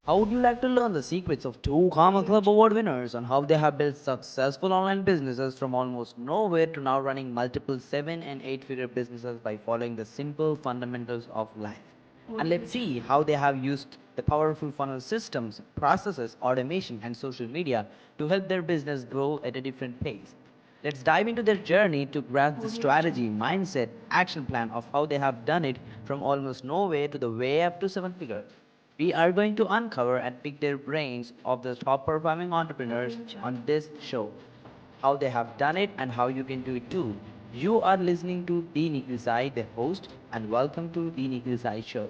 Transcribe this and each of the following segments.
How would you like to learn the secrets of two Karma Club Award winners on how they have built successful online businesses from almost nowhere to now running multiple 7 and 8 figure businesses by following the simple fundamentals of life? And let's see how they have used the powerful funnel systems, processes, automation, and social media to help their business grow at a different pace. Let's dive into their journey to grasp the strategy, mindset, action plan of how they have done it from almost nowhere to the way up to 7 figures. We are going to uncover and pick their brains of the top performing entrepreneurs on this show. How they have done it and how you can do it too. You are listening to the Nikhil Sai, the host, and welcome to the Nikhil Sai Show.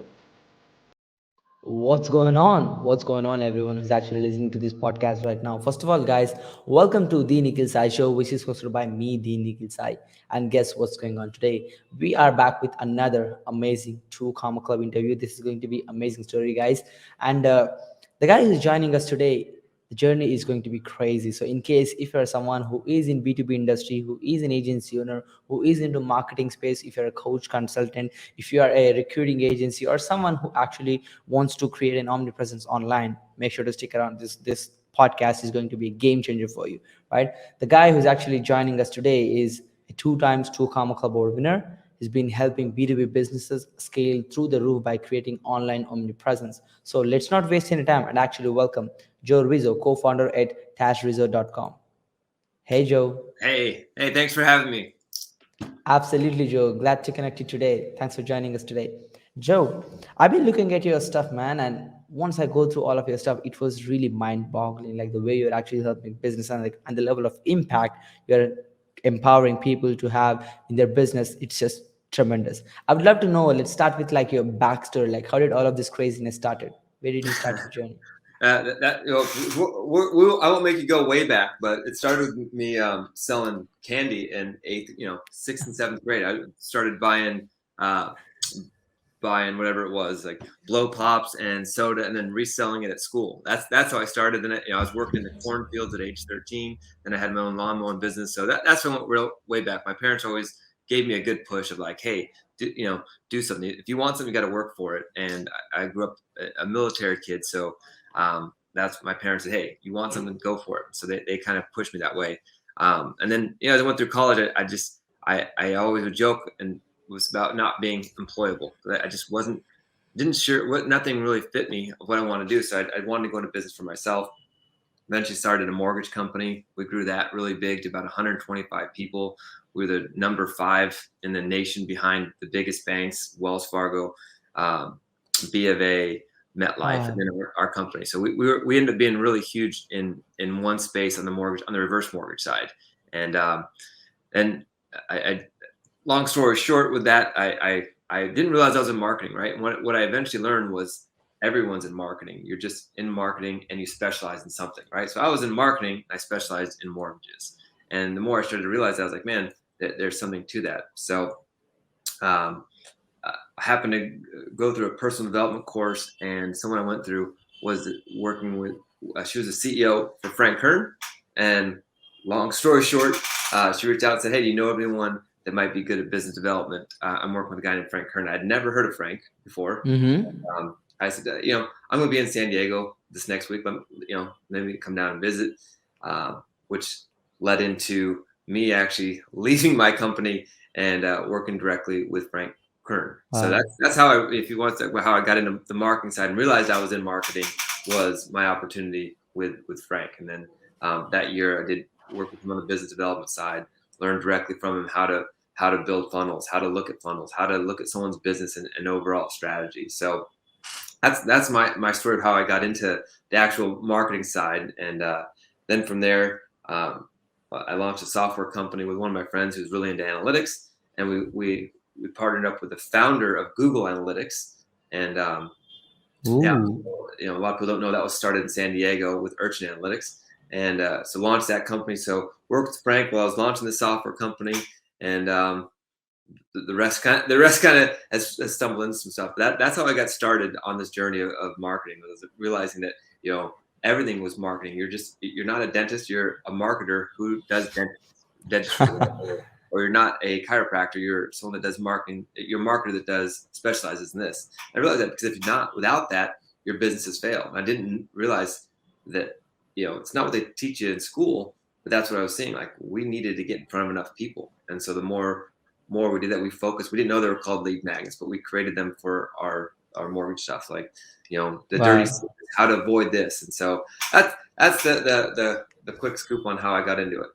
What's going on? What's going on, everyone who's actually listening to this podcast right now? First of all, guys, welcome to the Nikhil Sai Show, which is hosted by me, the Nikhil Sai. And guess what's going on today? We are back with another amazing True Karma Club interview. This is going to be amazing story, guys. And the guy who's joining us today, the journey is going to be crazy. So in case if you're someone who is in B2B industry, who is an agency owner, who is into marketing space, if you're a coach, consultant, if you are a recruiting agency, or someone who actually wants to create an omnipresence online, make sure to stick around. This podcast is going to be a game changer for you, right? The guy who's actually joining us today is a two times two Karma Club award winner. He's been helping B2B businesses scale through the roof by creating online omnipresence. So let's not waste any time and actually welcome Joe Rizzo, co-founder at tashrizzo.com. Hey, Joe. Hey, thanks for having me. Absolutely, Joe. Glad to connect you today. Thanks for joining us today. Joe, I've been looking at your stuff, man, and once I go through all of your stuff, it was really mind-boggling, like the way you're actually helping business and the level of impact you're empowering people to have in their business. It's just tremendous. I would love to know, let's start with like your backstory. Like, how did all of this craziness started? Where did you start your journey? I won't make you go way back, but it started with me selling candy in sixth and seventh grade. I started uh, buying whatever it was, like blow pops and soda, and then reselling it at school. That's how I started. Then I was working in the cornfields at age 13. Then I had my own lawn mowing business. So that's when went real way back. My parents always gave me a good push of like, hey, do something. If you want something, you got to work for it. And I grew up a military kid, so that's what my parents said. Hey, you want something, go for it. So they kind of pushed me that way. And then as I went through college, I always would joke and was about not being employable. I just didn't sure what nothing really fit me of what I want to do. So I wanted to go into business for myself. Eventually started a mortgage company. We grew that really big to about 125 people. We were the number 5 in the nation behind the biggest banks, Wells Fargo, B of A, MetLife, and then our company. So we ended up being really huge in one space on the reverse mortgage side. And I long story short with that, I didn't realize I was in marketing, right? And what I eventually learned was everyone's in marketing. You're just in marketing and you specialize in something, right? So I was in marketing, I specialized in mortgages. And the more I started to realize that, I was like, man, there's something to that. So I happened to go through a personal development course, and someone I went through was working with, she was a CEO for Frank Kern. And long story short, she reached out and said, hey, do you know anyone that might be good at business development? I'm working with a guy named Frank Kern. I'd never heard of Frank before. Mm-hmm. I said, I'm going to be in San Diego this next week, but, maybe come down and visit, which led into me actually leaving my company and working directly with Frank Kern. So that's how if you want to, how I got into the marketing side and realized I was in marketing was my opportunity with Frank. And then that year I did work with him on the business development side, learned directly from him how to build funnels, how to look at funnels, how to look at someone's business and overall strategy. So that's my story of how I got into the actual marketing side. And then from there, I launched a software company with one of my friends who's really into analytics, and we partnered up with the founder of Google Analytics. And yeah, a lot of people don't know that was started in San Diego with Urchin Analytics, and so launched that company. So worked with Frank while I was launching the software company, and the rest kind of has stumbled into some stuff. But that's how I got started on this journey of marketing, was realizing that everything was marketing. You're not a dentist, you're a marketer who does dentistry. Or you're not a chiropractor, you're someone that does marketing, you're a marketer that specializes in this. I realized that because if you're not, without that, your businesses fail. I didn't realize that, it's not what they teach you in school, but that's what I was seeing. Like, we needed to get in front of enough people. And so the more we did that, we focused. We didn't know they were called lead magnets, but we created them for our mortgage stuff, like, the dirty Wow. secrets, how to avoid this. And so that's the quick scoop on how I got into it.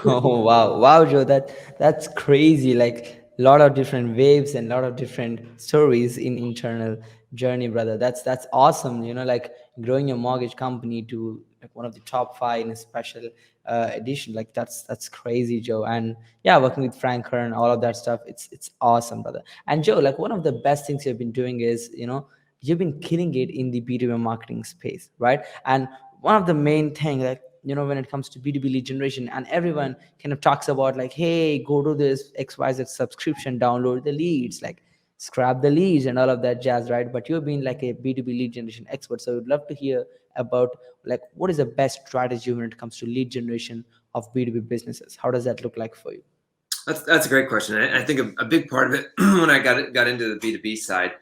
Oh wow, wow, Joe, that's crazy. Like a lot of different waves and a lot of different stories in internal journey, brother. That's awesome. Like growing your mortgage company to like one of the top five in a special edition. Like that's crazy, Joe. And yeah, working with Frank Kern, all of that stuff. It's awesome, brother. And Joe, like one of the best things you've been doing is you've been killing it in the B2B marketing space, right? And one of the main thing, like when it comes to B2B lead generation, and everyone kind of talks about like, hey, go to this XYZ subscription, download the leads, like scrap the leads and all of that jazz, right? But you've been like a B2B lead generation expert, so I would love to hear about like what is the best strategy when it comes to lead generation of B2B businesses. How does that look like for you? That's a great question. I think a big part of it when I got into the B2B side,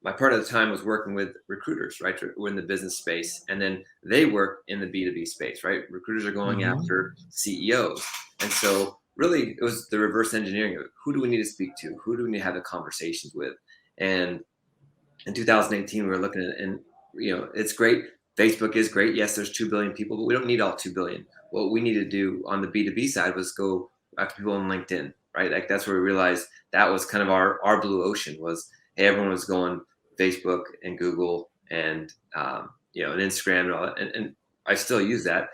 my part of the time was working with recruiters, right? We're in the business space, and then they work in the B2B space, right? Recruiters are going after CEOs. And so really it was the reverse engineering of who do we need to speak to? Who do we need to have the conversations with? And in 2018, we were looking at, and it's great. Facebook is great. Yes, there's 2 billion people, but we don't need all 2 billion. What we need to do on the B2B side was go after people on LinkedIn, right? Like, that's where we realized that was kind of our blue ocean was, hey, everyone was going Facebook and Google and, and Instagram and all that. And I still use that.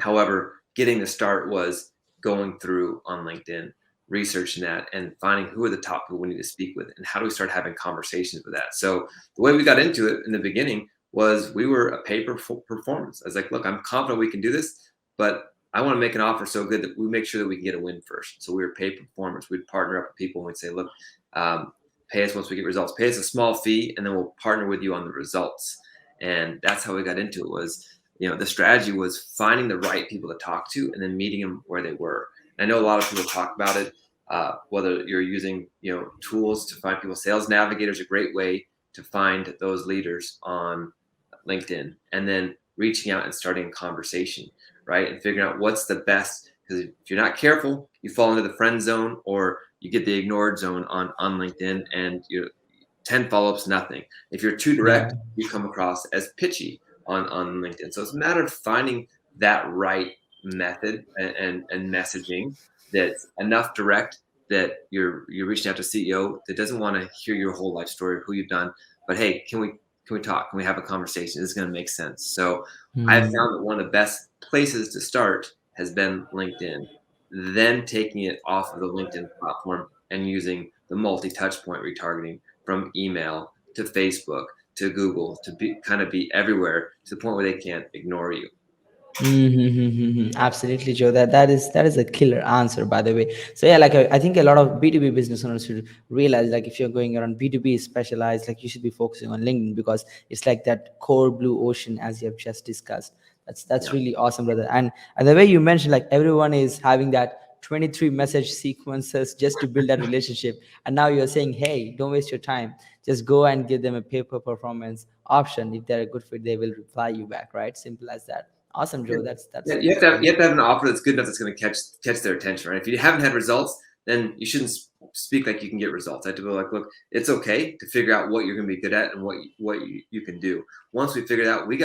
However, getting the start was going through on LinkedIn, researching that, and finding who are the top people we need to speak with, and how do we start having conversations with that. So the way we got into it in the beginning was we were a pay performance. I was like, look, I'm confident we can do this, but I want to make an offer so good that we make sure that we can get a win first. So we were pay performance. We'd partner up with people and we'd say, look, pay us once we get results. Pay us a small fee, and then we'll partner with you on the results. And that's how we got into it. Was the strategy was finding the right people to talk to and then meeting them where they were. And I know a lot of people talk about it, whether you're using tools to find people. Sales Navigator is a great way to find those leaders on LinkedIn, and then reaching out and starting a conversation, right? And figuring out what's the best, because if you're not careful, you fall into the friend zone or you get the ignored zone on LinkedIn, and 10 follow-ups, nothing. If you're too direct, Yeah. you come across as pitchy on LinkedIn. So it's a matter of finding that right method and messaging that's enough direct that you're reaching out to CEO that doesn't want to hear your whole life story of who you've done, but hey, can we talk? Can we have a conversation? This is going to make sense. So I have found that one of the best places to start has been LinkedIn, then taking it off of the LinkedIn platform and using the multi-touch point retargeting from email to Facebook to Google to be everywhere to the point where they can't ignore you. Absolutely, Joe. That is a killer answer, by the way. So yeah, like I think a lot of B2B business owners should realize, like if you're going around B2B specialized, like you should be focusing on LinkedIn, because it's like that core blue ocean as you have just discussed. That's Yeah. really awesome, brother. And the way you mentioned, like everyone is having that 23 message sequences just to build that relationship, and now you're saying, hey, don't waste your time, just go and give them a paper performance option. If they're a good fit, they will reply you back, right? Simple as that. Awesome, Joe. That's Yeah, that's you have that's to have, you really have to have an offer that's good enough that's going to catch their attention, right? If you haven't had results, then you shouldn't speak like you can get results. I have to be like, look, it's okay to figure out what you're going to be good at and what you can do. Once we figured out, we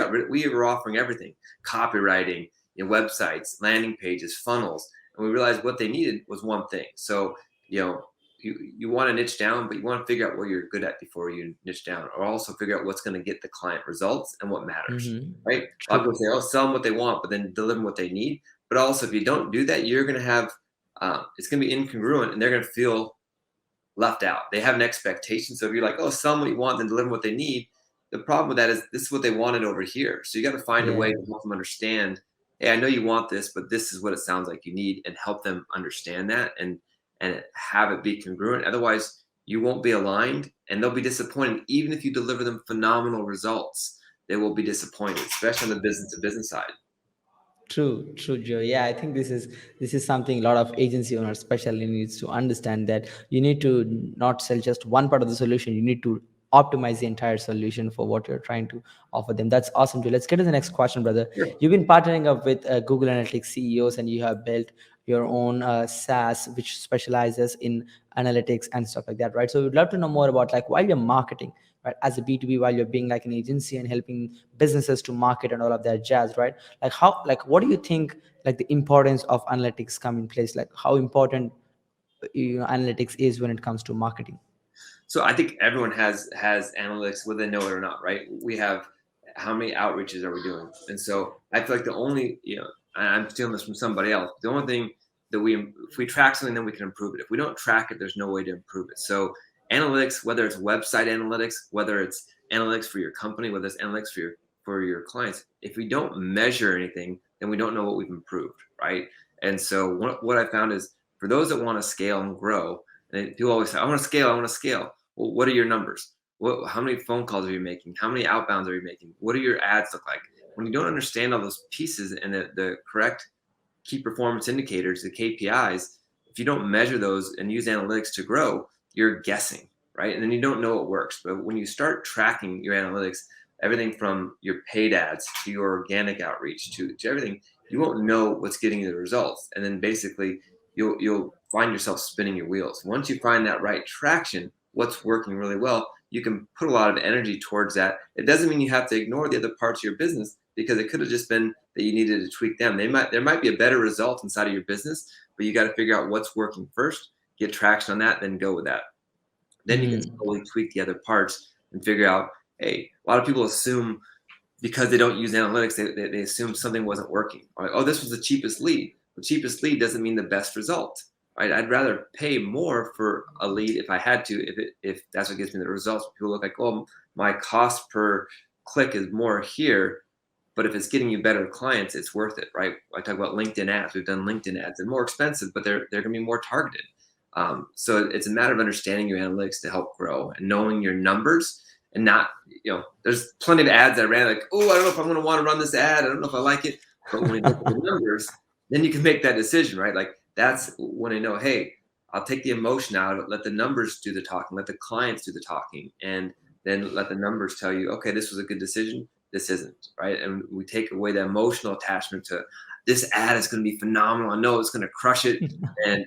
were offering everything: copywriting, websites, landing pages, funnels, and we realized what they needed was one thing. So you want to niche down, but you want to figure out what you're good at before you niche down, or also figure out what's going to get the client results and what matters, right? A lot of true. people say, oh, sell them what they want, but then deliver them what they need. But also, if you don't do that, you're going to have, it's going to be incongruent, and they're going to feel left out. They have an expectation. So if you're like, oh, sell them what you want, then deliver what they need, the problem with that is this is what they wanted over here. So you got to find a way Yeah. to help them understand, hey, I know you want this, but this is what it sounds like you need, and help them understand that and have it be congruent. Otherwise, you won't be aligned, and they'll be disappointed. Even if you deliver them phenomenal results, they will be disappointed, especially on the business to business side. True, Joe. Yeah, I think this is something a lot of agency owners especially needs to understand, that you need to not sell just one part of the solution. You need to optimize the entire solution for what you're trying to offer them. That's awesome too. Let's get to the next question, brother. Sure. You've been partnering up with Google Analytics CEOs, and you have built your own SaaS, which specializes in analytics and stuff like that, right? So we'd love to know more about, like, while you're marketing, right, as a B2B, while you're being like an agency and helping businesses to market and all of that jazz, right? Like, how, like, what do you think, like, the importance of analytics come in place? Like, how important, analytics is when it comes to marketing? So I think everyone has analytics, whether they know it or not, right? We have how many outreaches are we doing, and so I feel like the only, I'm stealing this from somebody else. The only thing that if we track something, then we can improve it. If we don't track it, there's no way to improve it. So analytics, whether it's website analytics, whether it's analytics for your company, whether it's analytics for your clients, if we don't measure anything, then we don't know what we've improved, right? And so what I found is, for those that want to scale and grow, and people always say, I want to scale, I want to scale. Well, what are your numbers? How many phone calls are you making? How many outbounds are you making? What do your ads look like? When you don't understand all those pieces and the correct key performance indicators, the KPIs, if you don't measure those and use analytics to grow, you're guessing, right? And then you don't know what works. But when you start tracking your analytics, everything from your paid ads to your organic outreach to everything, you won't know what's getting you the results. And then basically you'll find yourself spinning your wheels. Once you find that right traction, what's working really well, you can put a lot of energy towards that. It doesn't mean you have to ignore the other parts of your business, because it could have just been that you needed to tweak them. There might be a better result inside of your business, but you got to figure out what's working first, get traction on that, then go with that. Then you can slowly tweak the other parts and figure out, hey, a lot of people assume, because they don't use analytics, they assume something wasn't working. Like, oh, this was the cheapest lead. The cheapest lead doesn't mean the best result. Right? I'd rather pay more for a lead if I had to, if that's what gives me the results. People look like, oh, my cost per click is more here, but if it's getting you better clients, it's worth it, right? I talk about LinkedIn ads. We've done LinkedIn ads. They're more expensive, but they're going to be more targeted. So it's a matter of understanding your analytics to help grow and knowing your numbers, and not, there's plenty of ads I ran, like, oh, I don't know if I'm going to want to run this ad. I don't know if I like it. But when you look at the numbers, then you can make that decision, right? Like, that's when I know, hey, I'll take the emotion out, let the numbers do the talking, let the clients do the talking, and then let the numbers tell you, okay, this was a good decision, this isn't, right? And we take away the emotional attachment to, this ad is going to be phenomenal, I know it's going to crush it, and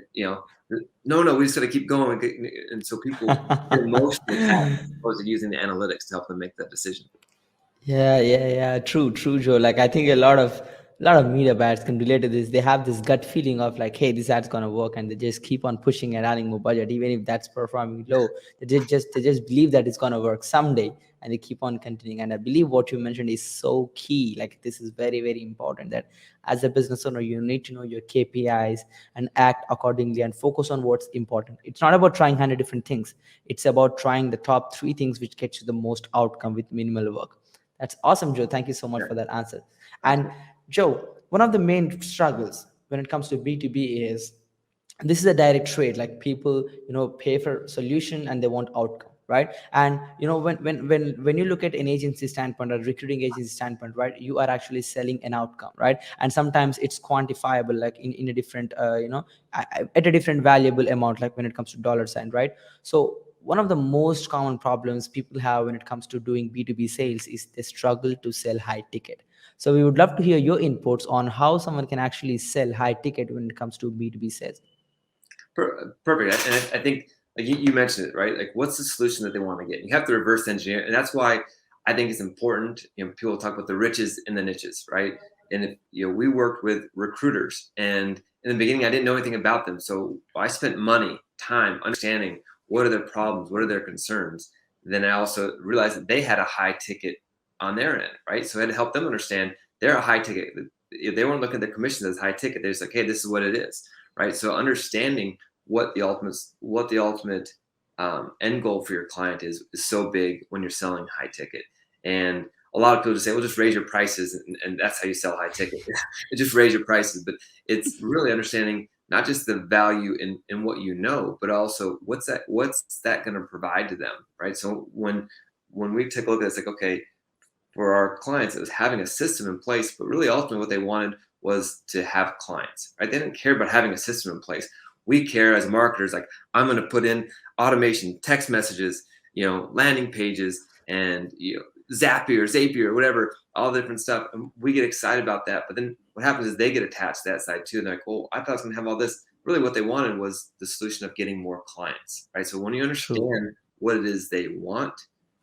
no, we just got to keep going. And so people get emotionally attached as opposed to using the analytics to help them make that decision. Yeah. True, Joe. Like, I think a lot of media buyers can relate to this. They have this gut feeling of like, hey, this ad's gonna work, and they just keep on pushing and adding more budget, even if that's performing low. They just believe that it's gonna work someday, and they keep on continuing. And I believe what you mentioned is so key. Like, this is very, very important, that as a business owner, you need to know your KPIs and act accordingly and focus on what's important. It's not about trying 100 different things. It's about trying the top 3 things which get you the most outcome with minimal work. That's awesome, Joe. Thank you so much for that answer. And Joe, one of the main struggles when it comes to B2B is, this is a direct trade. Like, people, pay for solution and they want outcome, right? And when you look at an agency standpoint, or recruiting agency standpoint, right, you are actually selling an outcome, right? And sometimes it's quantifiable, like in a different at a different valuable amount, like when it comes to dollar sign, right? So one of the most common problems people have when it comes to doing B2B sales is they struggle to sell high ticket. So we would love to hear your inputs on how someone can actually sell high ticket when it comes to B2B sales. Perfect. And I think, like you mentioned it, right? Like, what's the solution that they want to get? You have to reverse engineer. And that's why I think it's important. People talk about the riches and the niches, right? And if, we worked with recruiters, and in the beginning, I didn't know anything about them. So I spent money, time, understanding what are their problems, what are their concerns. Then I also realized that they had a high ticket on their end, right? So I had to help them understand they're a high ticket. They weren't looking at the commissions as high ticket. They're just like, hey, this is what it is, right? So understanding what the ultimate end goal for your client is so big when you're selling high ticket. And a lot of people just say, well, just raise your prices, and that's how you sell high ticket. Just raise your prices. But it's really understanding not just the value in what you know, but also what's that going to provide to them, right? So when we take a look at it, it's like, okay, for our clients, it was having a system in place, but really ultimately what they wanted was to have clients, right? They didn't care about having a system in place. We care as marketers, like, I'm going to put in automation, text messages, landing pages and Zapier, whatever, all different stuff. And we get excited about that. But then what happens is they get attached to that side too. And they're like, oh, I thought I was going to have all this. Really what they wanted was the solution of getting more clients, right? So when you True. understand what it is they want,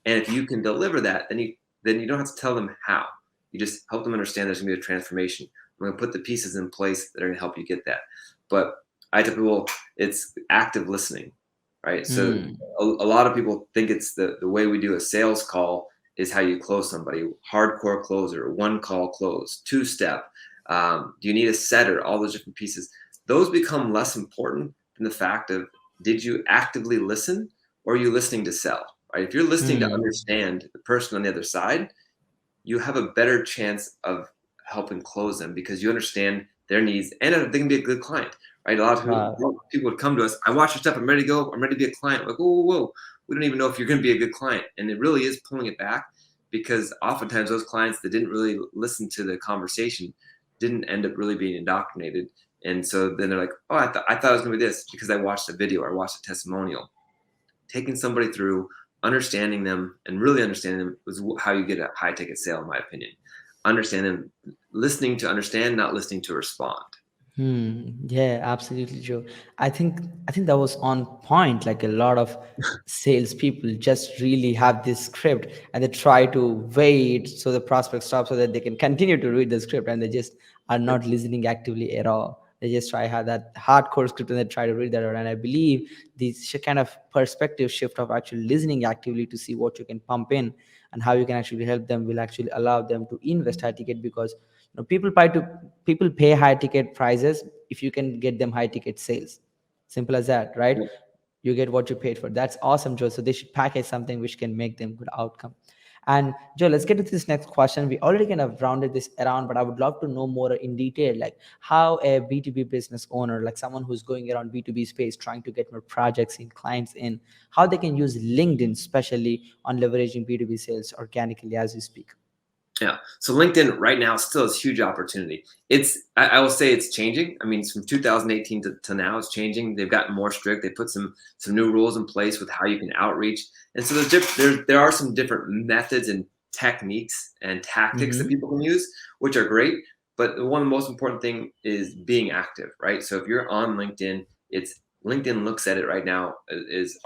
and if you can deliver that, then you don't have to tell them how. You just help them understand there's going to be a transformation. I'm going to put the pieces in place that are going to help you get that. But I tell people it's active listening, right? So a lot of people think it's the way we do a sales call is how you close somebody. Hardcore closer, one call close, two-step. Do you need a setter? All those different pieces. Those become less important than the fact of, did you actively listen, or are you listening to sell, right? If you're listening to understand the person on the other side, you have a better chance of helping close them because you understand their needs and they can be a good client, right? A lot of people would come to us. I watch your stuff. I'm ready to go. I'm ready to be a client. Like, whoa. We don't even know if you're going to be a good client. And it really is pulling it back because oftentimes those clients that didn't really listen to the conversation didn't end up really being indoctrinated. And so then they're like, oh, I thought it was going to be this because I watched a video or I watched a testimonial. Taking somebody through, understanding them, and really understanding them was how you get a high ticket sale, in my opinion. Understand them, listening to understand, not listening to respond. Yeah, absolutely, Joe. I think that was on point. Like a lot of salespeople just really have this script and they try to wait so the prospect stops so that they can continue to read the script, and they just are not listening actively at all. They just try have that hardcore script and they try to read that out. And I believe this kind of perspective shift of actually listening actively to see what you can pump in and how you can actually help them will actually allow them to invest high ticket, because people pay high ticket prices if you can get them high ticket sales. Simple as that, right? You get what you paid for. That's awesome, Joe. So they should package something which can make them good outcome. And Joe, let's get to this next question. We already kind of rounded this around, but I would love to know more in detail, like how a B2B business owner, like someone who's going around B2B space, trying to get more projects in, clients in, how they can use LinkedIn, especially on leveraging B2B sales organically as we speak. Yeah. So LinkedIn right now still has huge opportunity. I will say it's changing. I mean, from 2018 to now, it's changing. They've gotten more strict. They put some new rules in place with how you can outreach. And so there are some different methods and techniques and tactics that people can use, which are great. But one of the most important thing is being active, right? So if you're on LinkedIn, LinkedIn looks at it right now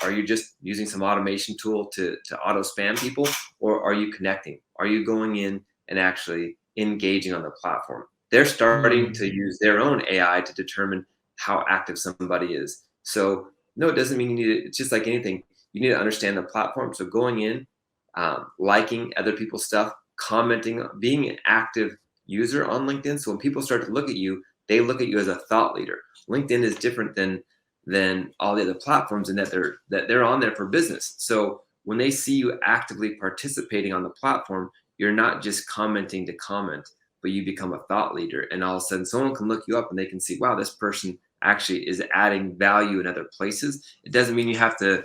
are you just using some automation tool to auto spam people, or are you connecting? Are you going in and actually engaging on the platform? They're starting to use their own AI to determine how active somebody is. So no, it doesn't mean you need it. It's just like anything. You need to understand the platform. So going in, liking other people's stuff, commenting, being an active user on LinkedIn. So when people start to look at you, they look at you as a thought leader. LinkedIn is different than all the other platforms in that they're on there for business. So when they see you actively participating on the platform, you're not just commenting to comment, but you become a thought leader. And all of a sudden someone can look you up and they can see, wow, this person actually is adding value in other places. It doesn't mean you have to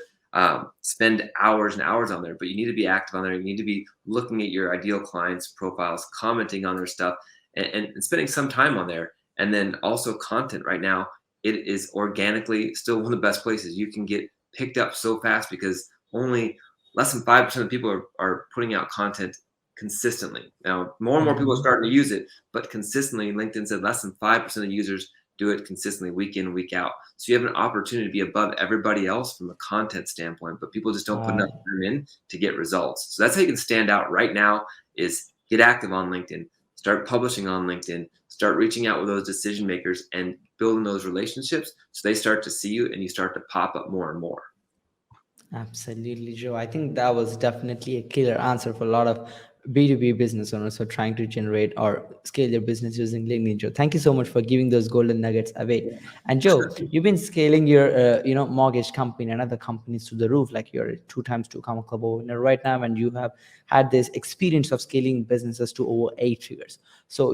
spend hours and hours on there, but you need to be active on there. You need to be looking at your ideal clients' profiles, commenting on their stuff, and spending some time on there. And then also content right now, it is organically still one of the best places. You can get picked up so fast because only less than 5% of people are putting out content consistently. Now, more and more people are starting to use it, but consistently, LinkedIn said less than 5% of users do it consistently week in, week out. So you have an opportunity to be above everybody else from a content standpoint, but people just don't put enough time in to get results. So that's how you can stand out right now is get active on LinkedIn, start publishing on LinkedIn, start reaching out with those decision makers and building those relationships so they start to see you and you start to pop up more and more. Absolutely, Joe. I think that was definitely a killer answer for a lot of B2B business owners who are trying to generate or scale their business using LinkedIn. Joe, thank you so much for giving those golden nuggets away. And Joe, you've been scaling your, mortgage company and other companies to the roof, like you're a 2x2 Comma Club winner right now, and you have had this experience of scaling businesses to over 8 figures. So,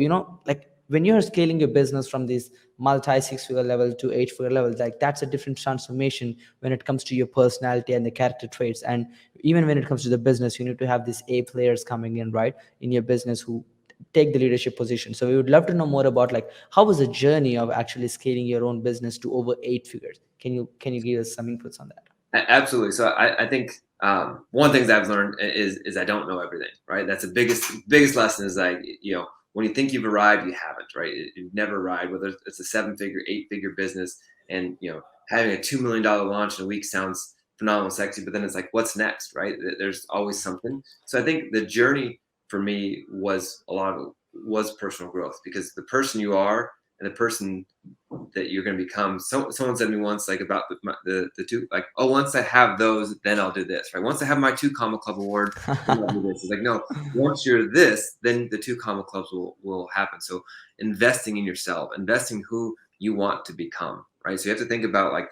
like when you're scaling your business from this multi 6 figure level to 8 figure level, like that's a different transformation when it comes to your personality and the character traits. And even when it comes to the business, you need to have these A players coming in, right, in your business who take the leadership position. So we would love to know more about like how was the journey of actually scaling your own business to over 8 figures. Can you give us some inputs on that? Absolutely. So I think one of the things I've learned is I don't know everything, right? That's the biggest lesson is like, when you think you've arrived, you haven't, right? You've never arrived, whether it's a 7-figure, 8-figure business, and having a $2 million launch in a week sounds phenomenal, sexy, but then it's like, what's next, right? There's always something. So I think the journey for me was personal growth, because the person you are and the person that you're going to become. Someone said to me once, like, about the two, like, oh, once I have those, then I'll do this, right? Once I have my 2 Comma Club award, then I'll do this. It's like, no, once you're this, then the 2 Comma Clubs will happen. So investing in yourself, investing who you want to become, right? So you have to think about, like,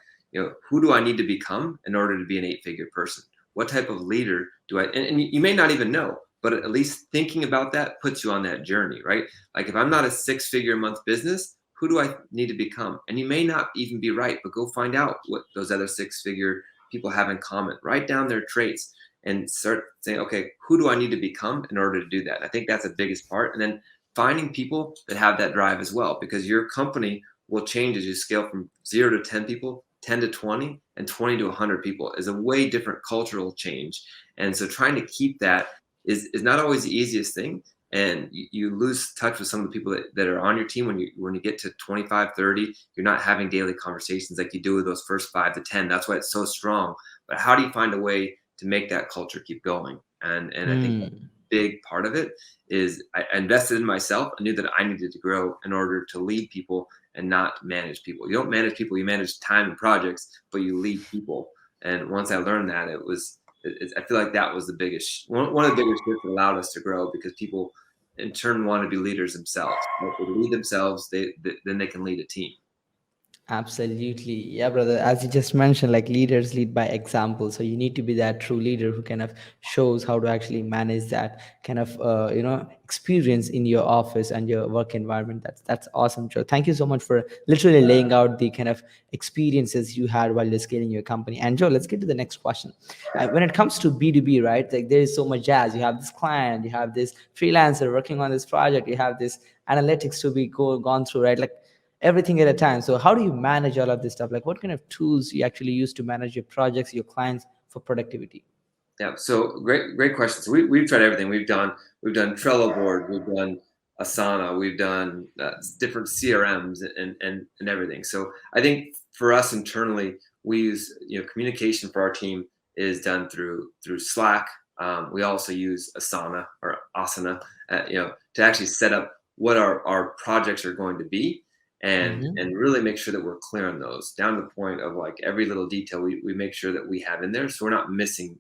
who do I need to become in order to be an 8-figure person? What type of leader do I, and you may not even know, but at least thinking about that puts you on that journey, right? Like, if I'm not a 6-figure a month business, who do I need to become? And you may not even be right, but go find out what those other 6-figure people have in common. Write down their traits and start saying, okay, who do I need to become in order to do that? I think that's the biggest part. And then finding people that have that drive as well, because your company will change as you scale from 0 to 10 people, 10 to 20, and 20 to 100 people is a way different cultural change. And so trying to keep that is not always the easiest thing. And you lose touch with some of the people that are on your team when you get to 25, 30, you're not having daily conversations like you do with those first 5 to 10. That's why it's so strong. But how do you find a way to make that culture keep going? And I think that's a big part of it is I invested in myself. I knew that I needed to grow in order to lead people and not manage people. You don't manage people, you manage time and projects, but you lead people. And once I learned that, I feel like that was the biggest, one of the biggest shifts that allowed us to grow, because people in turn want to be leaders themselves. If they lead themselves, then they can lead a team. Absolutely. Yeah, brother. As you just mentioned, like, leaders lead by example. So you need to be that true leader who kind of shows how to actually manage that kind of, experience in your office and your work environment. That's awesome, Joe. Thank you so much for literally laying out the kind of experiences you had while you're scaling your company. And Joe, let's get to the next question. When it comes to B2B, right? Like, there is so much jazz. You have this client, you have this freelancer working on this project, you have this analytics to be gone through, right? Like, everything at a time. So how do you manage all of this stuff? Like, what kind of tools you actually use to manage your projects, your clients, for productivity? Yeah. So great questions. We've tried everything. We've done Trello board. We've done Asana. We've done different CRMs and everything. So I think for us internally, we use, communication for our team is done through Slack. We also use Asana, to actually set up what our projects are going to be, and really make sure that we're clear on those, down to the point of, like, every little detail we make sure that we have in there, so we're not missing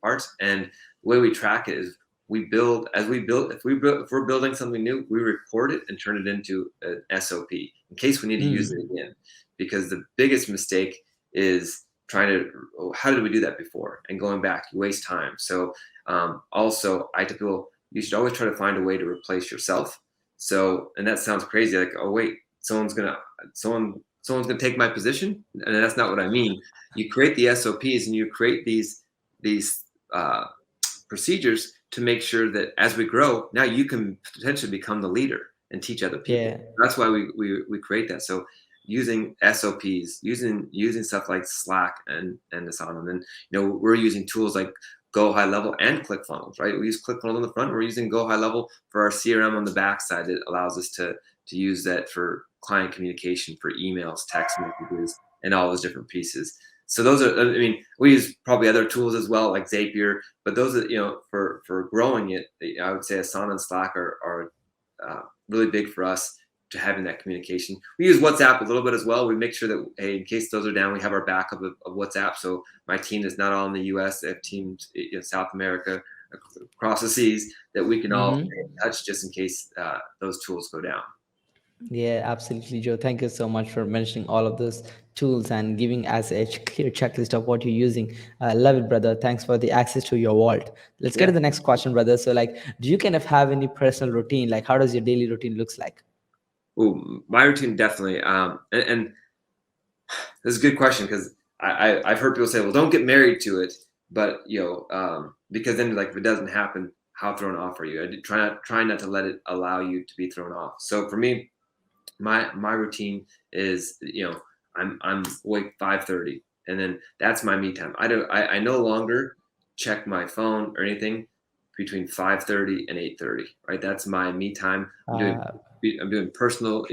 parts. And the way we track it is if we're building something new, we record it and turn it into an SOP in case we need to use it again. Because the biggest mistake is trying to, how did we do that before, and going back, you waste time. So also, I tell people, you should always try to find a way to replace yourself. So, and that sounds crazy, like, oh wait, someone's gonna take my position, and that's not what I mean. You create the SOPs and you create these procedures to make sure that as we grow, now you can potentially become the leader and teach other people. Yeah. That's why we create that. So using SOPs, using stuff like Slack and Asana, and then we're using tools like Go High Level and ClickFunnels, right? We use ClickFunnels on the front. We're using Go High Level for our CRM on the backside. That allows us to use that for client communication, for emails, text messages, and all those different pieces. So those are, I mean, we use probably other tools as well, like Zapier, but those are, for growing it, I would say Asana and Slack are really big for us to having that communication. We use WhatsApp a little bit as well. We make sure that, hey, in case those are down, we have our backup of WhatsApp. So my team is not all in the US. They have teams in South America, across the seas, that we can all stay in touch just in case those tools go down. Yeah, absolutely, Joe. Thank you so much for mentioning all of those tools and giving us a clear checklist of what you're using. I love it, brother. Thanks for the access to your vault. Let's get to the next question, brother. So, like, do you kind of have any personal routine? Like, how does your daily routine looks like? Oh, my routine definitely. And this is a good question, because I've heard people say, well, don't get married to it, but because then, like, if it doesn't happen, how thrown off are you? I try not to let it allow you to be thrown off. So for me, my routine is, I'm awake 5:30, and then that's my me time. I no longer check my phone or anything between 5:30 and 8:30. Right, that's my me time. I'm doing either personal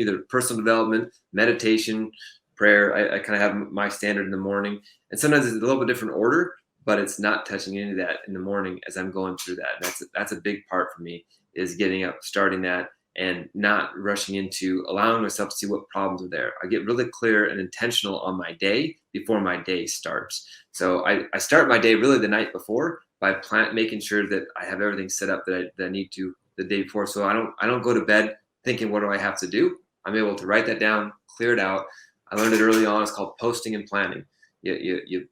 development, meditation, prayer. I kind of have my standard in the morning, and sometimes it's a little bit different order, but it's not touching any of that in the morning as I'm going through that. And that's a big part for me, is getting up, starting that, and not rushing into allowing myself to see what problems are there. I get really clear and intentional on my day before my day starts. So I start my day really the night before by making sure that I have everything set up that I need to the day before. So I don't go to bed thinking, what do I have to do? I'm able to write that down, clear it out. I learned it early on. It's called posting and planning. You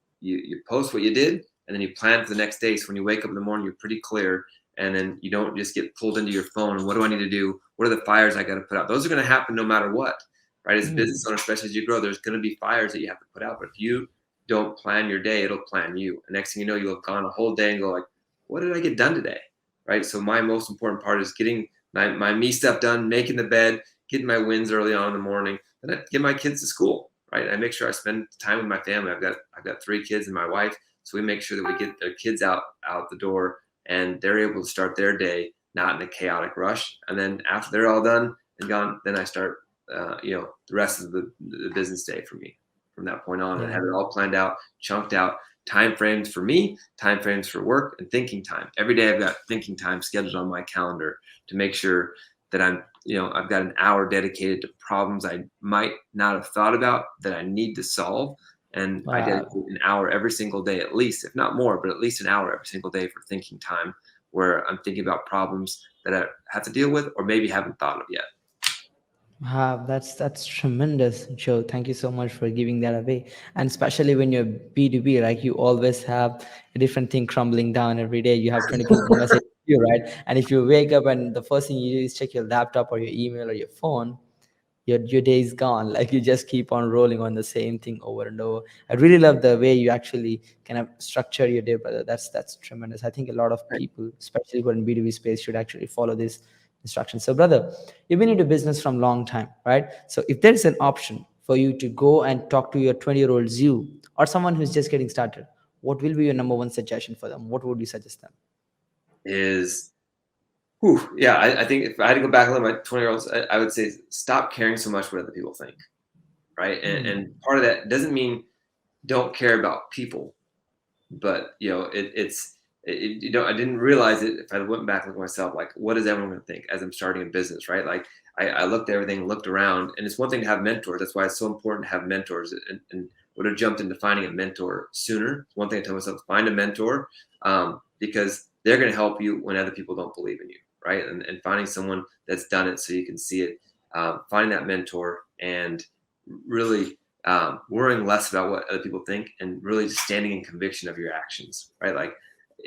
post what you did, and then you plan for the next day. So when you wake up in the morning, you're pretty clear, and then you don't just get pulled into your phone. And what do I need to do? What are the fires I got to put out? Those are going to happen no matter what, right? As a business owner, especially as you grow, there's going to be fires that you have to put out. But if you don't plan your day, it'll plan you. And next thing you know, you'll have gone a whole day and go like, what did I get done today? Right? So my most important part is getting my me stuff done, making the bed, getting my wins early on in the morning, and I get my kids to school, right? I make sure I spend time with my family. I've got 3 kids and my wife, so we make sure that we get their kids out the door, and they're able to start their day not in a chaotic rush. And then after they're all done and gone, then I start the rest of the business day for me from that point on. And have it all planned out, chunked out, time frames for me, time frames for work, and thinking time. Every day I've got thinking time scheduled on my calendar to make sure that I've got an hour dedicated to problems I might not have thought about that I need to solve. And I dedicate an hour every single day, at least, if not more, but at least an hour every single day for thinking time, where I'm thinking about problems that I have to deal with or maybe haven't thought of yet. Wow, that's tremendous, Joe. Thank you so much for giving that away. And especially when you're B2B, like you always have a different thing crumbling down every day. You have 20 people message you, right? And if you wake up and the first thing you do is check your laptop or your email or your phone, your day is gone. Like you just keep on rolling on the same thing over and over. I really love the way you actually kind of structure your day, brother. That's tremendous. I think a lot of people, especially who are in B2B space, should actually follow this instruction. So brother, you've been into business from long time, right? So if there's an option for you to go and talk to your 20-year-old you or someone who's just getting started, what will be your number one suggestion for them? What would you suggest them? I think if I had to go back and look at my 20-year-olds, I would say stop caring so much what other people think, right? And part of that doesn't mean don't care about people, but I didn't realize it. If I went back and looked at myself, like, what is everyone going to think as I'm starting a business, right? Like I looked at everything, looked around, and it's one thing to have mentors. That's why it's so important to have mentors, and would have jumped into finding a mentor sooner. One thing I tell myself, find a mentor, because they're going to help you when other people don't believe in you, right? And finding someone that's done it so you can see it, finding that mentor, and really worrying less about what other people think, and really just standing in conviction of your actions, right? Like,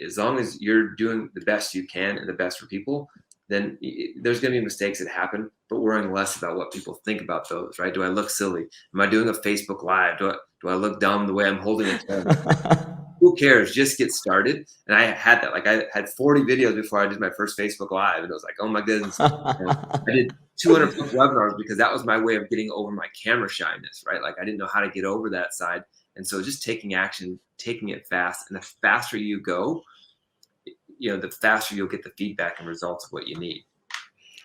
as long as you're doing the best you can and the best for people, then there's going to be mistakes that happen, but worrying less about what people think about those, right? Do I look silly? Am I doing a Facebook Live? Do I look dumb the way I'm holding it? Who cares? Just get started. And I had that. Like, I had 40 videos before I did my first Facebook Live, and it was like, oh my goodness. I did 200 plus webinars because that was my way of getting over my camera shyness, right? Like, I didn't know how to get over that side. And so just taking action, taking it fast, and the faster you go, the faster you'll get the feedback and results of what you need.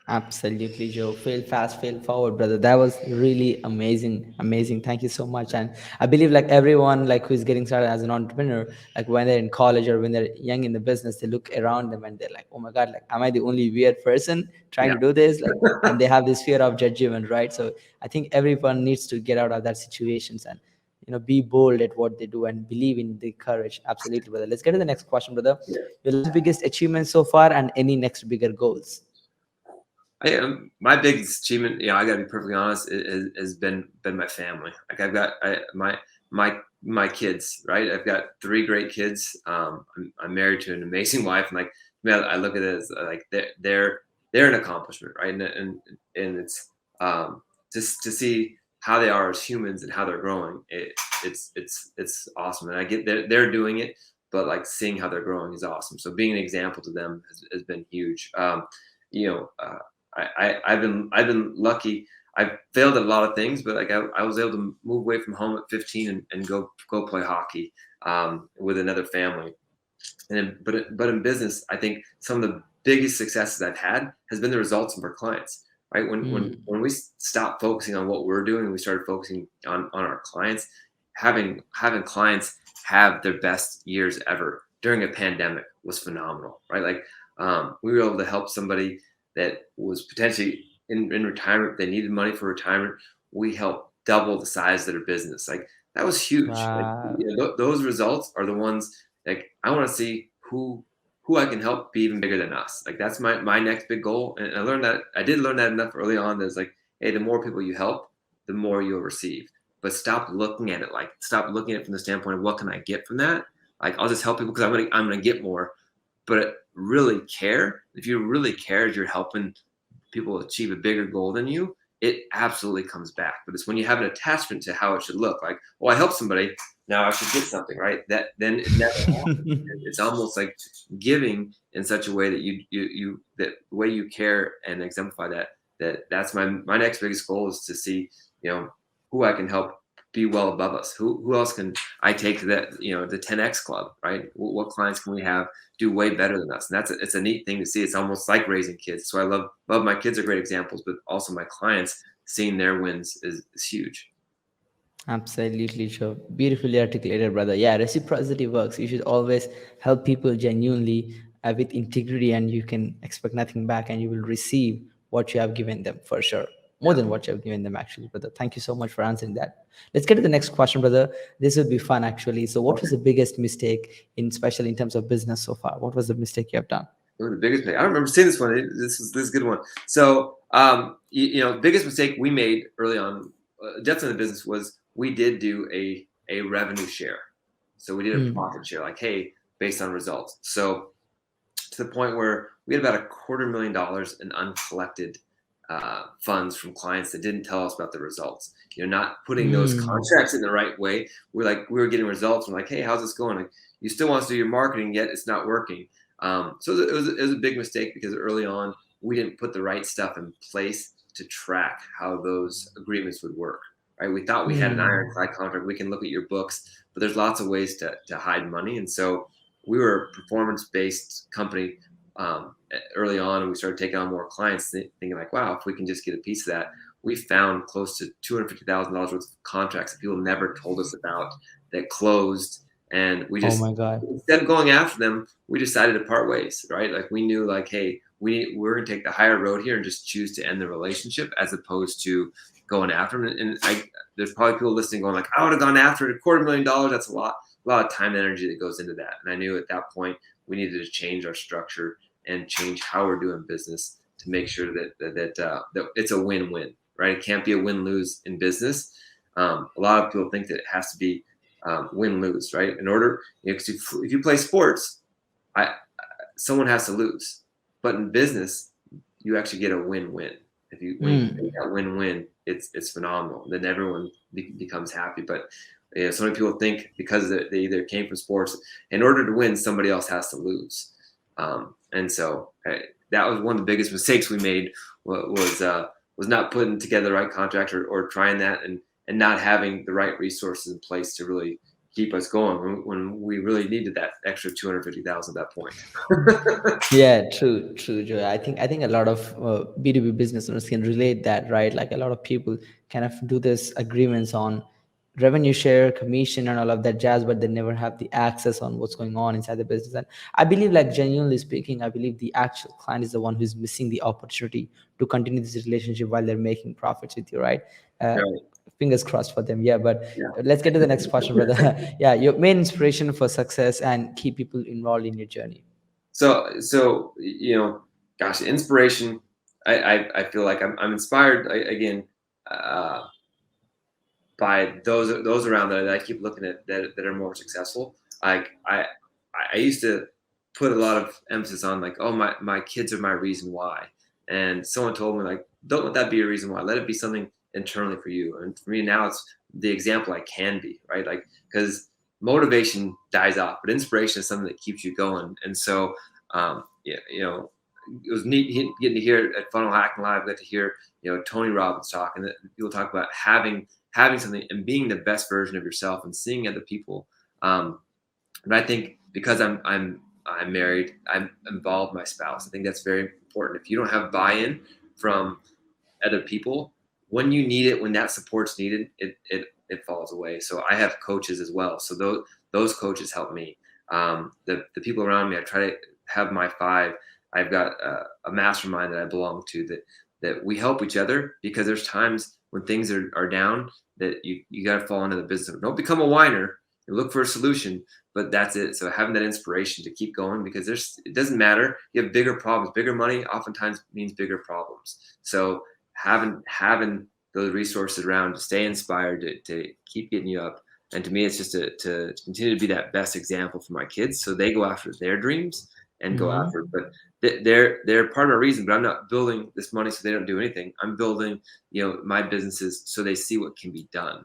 Absolutely, Joe. Fail fast, fail forward, brother. That was really amazing. Thank you so much. And I believe like everyone like who is getting started as an entrepreneur, like when they're in college or when they're young in the business, they look around them and they're like, oh my God, like am I the only weird person trying to do this? Like, and they have this fear of judgment, right? So I think everyone needs to get out of that situations and be bold at what they do and believe in the courage. Absolutely, brother. Let's get to the next question, brother. Your last biggest achievement so far and any next bigger goals? My biggest achievement, I got to be perfectly honest, has been my family. Like I've got my kids, right? I've got 3 great kids. I'm married to an amazing wife, and like, man, I look at it as like they're an accomplishment, right? And it's just to see how they are as humans and how they're growing. It's awesome, and I get they're doing it, but like seeing how they're growing is awesome. So being an example to them has been huge. I've been lucky. I've failed at a lot of things, but like I was able to move away from home at 15 and go play hockey with another family. But in business, I think some of the biggest successes I've had has been the results of our clients. Right? When we stopped focusing on what we're doing and we started focusing on our clients, having clients have their best years ever during a pandemic was phenomenal. Right? Like we were able to help somebody that was potentially in retirement. They needed money for retirement. We helped double the size of their business. Like that was huge. Like Wow. those results are the ones like I want to see who I can help be even bigger than us. Like that's my next big goal. And I did learn that enough early on. That's like, hey, the more people you help, the more you'll receive. But stop looking at it from the standpoint of what can I get from that. Like I'll just help people because I'm gonna get more. But really care. If you really care, you're helping people achieve a bigger goal than you, it absolutely comes back. But it's when you have an attachment to how it should look. Like, well, I helped somebody, now I should get something, right? That then it never happens. It's almost like giving in such a way that you that the way you care and exemplify that's my next biggest goal is to see, who I can help be well above us. Who else can I take to that, the 10x club, right? What clients can we have do way better than us? And it's a neat thing to see. It's almost like raising kids. So I love my kids are great examples, but also my clients seeing their wins is huge. Absolutely, sure. Beautifully articulated, brother. Yeah, reciprocity works. You should always help people genuinely with integrity, and you can expect nothing back, and you will receive what you have given them for sure. More Yeah. than what you have given them, actually, brother. Thank you so much for answering that. Let's get to the next question, brother. This would be fun, actually. So, what was the biggest mistake, especially in terms of business so far? What was the mistake you have done? The biggest mistake. I don't remember seeing this one. This is a good one. So, biggest mistake we made early on, definitely in the business, was we did do a revenue share. So we did a profit share, like, hey, based on results. So to the point where we had about $250,000 in uncollected funds from clients that didn't tell us about the results. Not putting those contracts in the right way. We were getting results. We're like, hey, how's this going? Like, you still want to do your marketing, yet it's not working. So it was a big mistake because early on we didn't put the right stuff in place to track how those agreements would work. Right? We thought we had an ironclad contract. We can look at your books, but there's lots of ways to hide money. And so we were a performance-based company early on, and we started taking on more clients, thinking like, wow, if we can just get a piece of that. We found close to $250,000 worth of contracts that people never told us about that closed. And we Oh just, my God. instead of going after them, we decided to part ways, right? Like we knew like, hey, we're going to take the higher road here and just choose to end the relationship as opposed to going after them. And there's probably people listening going like, I would have gone after it, $250,000. That's a lot of time and energy that goes into that. And I knew at that point we needed to change our structure and change how we're doing business to make sure that it's a win-win, right? It can't be a win-lose in business. A lot of people think that it has to be win-lose, right? In order, if you play sports, someone has to lose. But in business, you actually get a win-win. When you make that win-win, it's phenomenal. Then everyone becomes happy. But so many people think because they either came from sports, in order to win, somebody else has to lose. And so that was one of the biggest mistakes we made was not putting together the right contract or trying that and not having the right resources in place to really keep us going when we really needed that extra 250,000 at that point. Yeah, true, Joe. I think a lot of B2B business owners can relate that, right? Like a lot of people kind of do this agreements on revenue share, commission, and all of that jazz, but they never have the access on what's going on inside the business. And I believe, like genuinely speaking, I believe the actual client is the one who's missing the opportunity to continue this relationship while they're making profits with you, right? Uh, Right. Fingers crossed for them. Yeah, but Yeah. let's get to the next question, brother. Yeah, your main inspiration for success and keep people involved in your journey. So gosh, inspiration. I feel like I'm inspired again by those around that I keep looking at that are more successful. Like I used to put a lot of emphasis on like, oh, my kids are my reason why, and someone told me like, don't let that be a reason why. Let it be something internally for you. And for me now, it's the example I can be, right? Like because motivation dies off, but inspiration is something that keeps you going. And so it was neat getting to hear at Funnel Hacking Live. Got to hear Tony Robbins talk, and people talk about having something and being the best version of yourself, and seeing other people And I think because I'm married, I'm involved my spouse. I think that's very important. If you don't have buy-in from other people, when you need it, when that support's needed, it falls away. So I have coaches as well. So those coaches help me. The people around me, I try to have my five. I've got a mastermind that I belong to that we help each other, because there's times when things are down that you got to fall into the business. Don't become a whiner. You look for a solution, but that's it. So having that inspiration to keep going, because it doesn't matter. You have bigger problems, bigger money oftentimes means bigger problems. So having those resources around to stay inspired, to keep getting you up. And to me, it's just to continue to be that best example for my kids, so they go after their dreams and go Mhm. after it. But they're part of my reason. But I'm not building this money so they don't do anything. I'm building, my businesses so they see what can be done.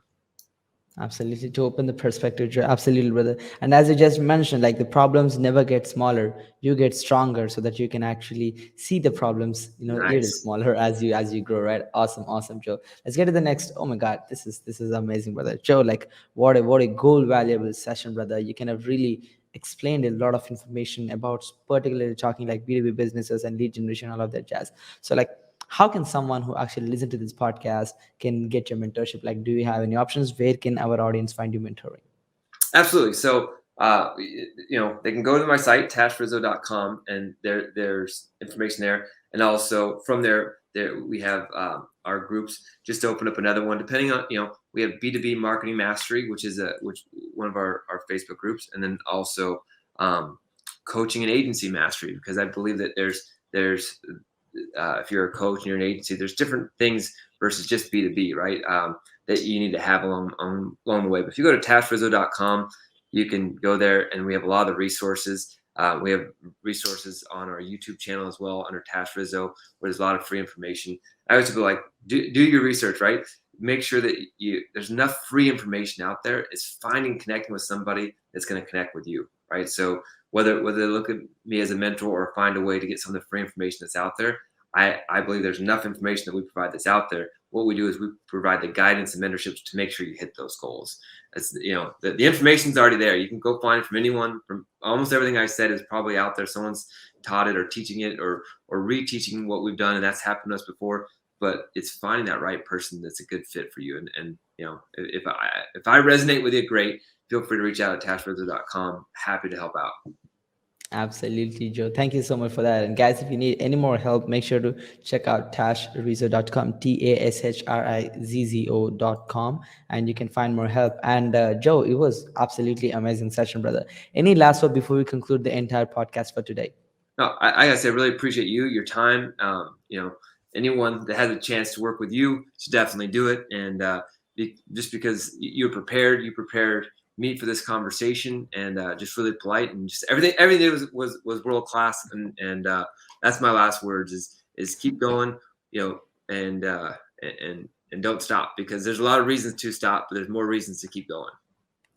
Absolutely, to open the perspective, Joe. Absolutely, brother. And as you just mentioned, like the problems never get smaller; you get stronger, so that you can actually see the problems, little Nice. smaller as you grow. Right? Awesome, awesome, Joe. Let's get to the next. Oh my God, this is amazing, brother. Joe, like what a goal valuable session, brother. You can have really explained a lot of information about particularly talking like B2B businesses and lead generation, all of that jazz. So like, how can someone who actually listen to this podcast can get your mentorship? Like, do you have any options? Where can our audience find you mentoring? Absolutely. So, they can go to my site, tashrizzo.com, and there's information there. And also from there we have our groups. Just to open up another one, depending on, we have B2B Marketing Mastery, which is one of our Facebook groups. And then also Coaching and Agency Mastery, because I believe that there's if you're a coach and you're an agency, there's different things versus just B2B, right? That you need to have along the way. But if you go to tashrizzo.com, you can go there, and we have a lot of the resources. We have resources on our YouTube channel as well under Tash Rizzo, where there's a lot of free information. I always feel like do your research, right? Make sure that there's enough free information out there. It's finding connecting with somebody that's going to connect with you, right? So whether they look at me as a mentor or find a way to get some of the free information that's out there, I believe there's enough information that we provide that's out there. What we do is we provide the guidance and mentorships to make sure you hit those goals. It's, the information's already there. You can go find it from anyone. From almost everything I said is probably out there. Someone's taught it or teaching it or reteaching what we've done, and that's happened to us before. But it's finding that right person that's a good fit for you. And if I resonate with you, great. Feel free to reach out at tashrizzo.com. Happy to help out. Absolutely, Joe. Thank you so much for that. And guys, if you need any more help, make sure to check out tashrizzo.com, tashrizzo.com, and you can find more help. And Joe, it was absolutely amazing session, brother. Any last word before we conclude the entire podcast for today? No, I gotta say, I really appreciate your time. Anyone that has a chance to work with you should definitely do it. And just because you prepared me for this conversation, and just really polite, and just everything was world class. And that's my last words is keep going, and don't stop, because there's a lot of reasons to stop, but there's more reasons to keep going.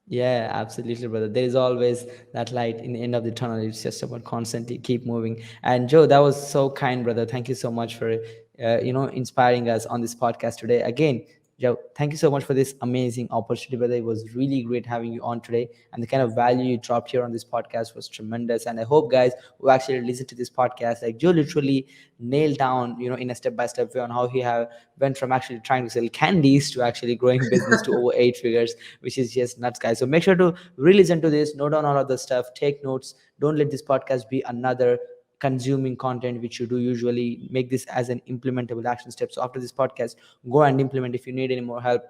Yeah, absolutely, brother. There is always that light in the end of the tunnel. It's just about constantly keep moving. And Joe, that was so kind, brother. Thank you so much for inspiring us on this podcast today. Again, Joe, thank you so much for this amazing opportunity, brother. It was really great having you on today, and the kind of value you dropped here on this podcast was tremendous. And I hope guys who actually listen to this podcast, like Joe, literally nailed down, in a step-by-step way on how he have went from actually trying to sell candies to actually growing business to over 8 figures, which is just nuts, guys. So make sure to re-listen to this, note down all of the stuff, take notes. Don't let this podcast be another consuming content which you do usually. Make this as an implementable action step. So after this podcast, go and implement. If you need any more help,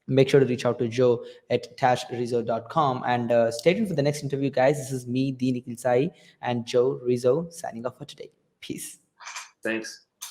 make sure to reach out to Joe at tashrizzo.com, and stay tuned for the next interview, guys. This is me, the Nikhil Sai, and Joe Rizzo signing off for today. Peace. Thanks.